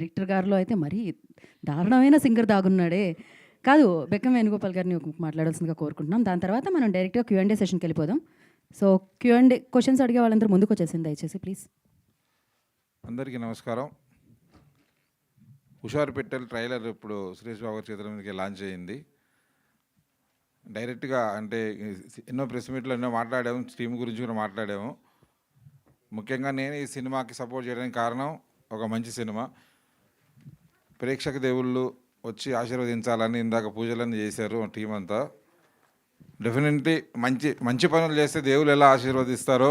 Director గారిలో అయితే మరీ దారుణమైన సింగర్ దాగున్నాడే. కాదు, బెక్కం వేణుగోపాల్ గారిని మాట్లాడాల్సిందిగా కోరుకుంటున్నాం. దాని తర్వాత మనం డైరెక్ట్‌గా క్యూఎండే సెషన్‌కి వెళ్ళిపోదాం. సో క్యూఎండే క్వెషన్స్ అడిగే వాళ్ళందరూ ముందుకు వచ్చేసింది దయచేసి ప్లీజ్. అందరికీ నమస్కారం. హుషారు పెట్టెల్ ట్రైలర్ ఇప్పుడు సురేష్ బాబు గారి చేతుల మీదకి లాంచ్ అయ్యింది. డైరెక్ట్గా అంటే ఎన్నో ప్రెస్ మీట్లో ఎన్నో మాట్లాడాము, టీం గురించి కూడా మాట్లాడాము. ముఖ్యంగా నేను ఈ సినిమాకి సపోర్ట్ చేయడానికి కారణం ఒక మంచి సినిమా. ప్రేక్షక దేవుళ్ళు వచ్చి ఆశీర్వదించాలని ఇందాక పూజలన్నీ చేశారు టీం అంతా. డెఫినెట్లీ మంచి పనులు చేస్తే దేవుళ్ళు ఎలా ఆశీర్వదిస్తారో,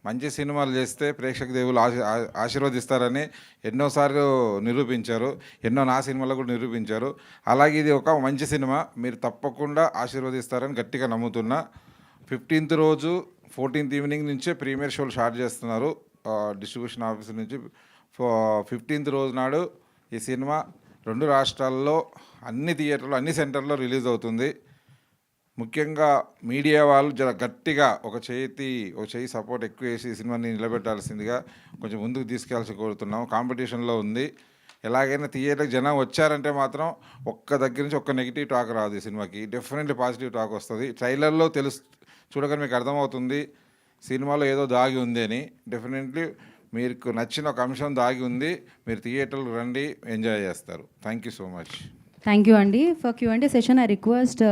మంచి సినిమాలు చేస్తే ప్రేక్షక దేవులు ఆశీర్వదిస్తారని ఎన్నోసార్లు నిరూపించారు. నా సినిమాలో కూడా నిరూపించారు. అలాగే ఇది ఒక మంచి సినిమా, మీరు తప్పకుండా ఆశీర్వదిస్తారని గట్టిగా నమ్ముతున్నా. 15th రోజు 14th ఈవినింగ్ నుంచే ప్రీమియర్ షోలు స్టార్ట్ చేస్తున్నారు డిస్ట్రిబ్యూషన్ ఆఫీస్ నుంచి. 15th రోజు నాడు ఈ సినిమా 2 రాష్ట్రాల్లో అన్ని థియేటర్లో అన్ని సెంటర్లో రిలీజ్ అవుతుంది. ముఖ్యంగా మీడియా వాళ్ళు గట్టిగా ఒక చేయి సపోర్ట్ ఎక్కువ వేసి ఈ సినిమాని నిలబెట్టాల్సిందిగా కొంచెం ముందుకు తీసుకెళ్ళాల్సి కోరుతున్నాం. కాంపిటీషన్లో ఉంది. ఎలాగైనా థియేటర్కి జనం వచ్చారంటే మాత్రం ఒక్క దగ్గర నుంచి ఒక్క నెగిటివ్ టాక్ రాదు. ఈ సినిమాకి డెఫినెట్లీ పాజిటివ్ టాక్ వస్తుంది. ట్రైలర్లో చూడగానే మీకు అర్థమవుతుంది సినిమాలో ఏదో దాగి ఉంది అని. డెఫినెట్లీ మీకు నచ్చిన ఒక అంశం దాగి ఉంది. మీరు థియేటర్కి రండి, ఎంజాయ్ చేస్తారు. Thank you so much. Thank you అండి. ఫర్ క్యూఎండే సెషన్ ఐ రిక్వెస్ట్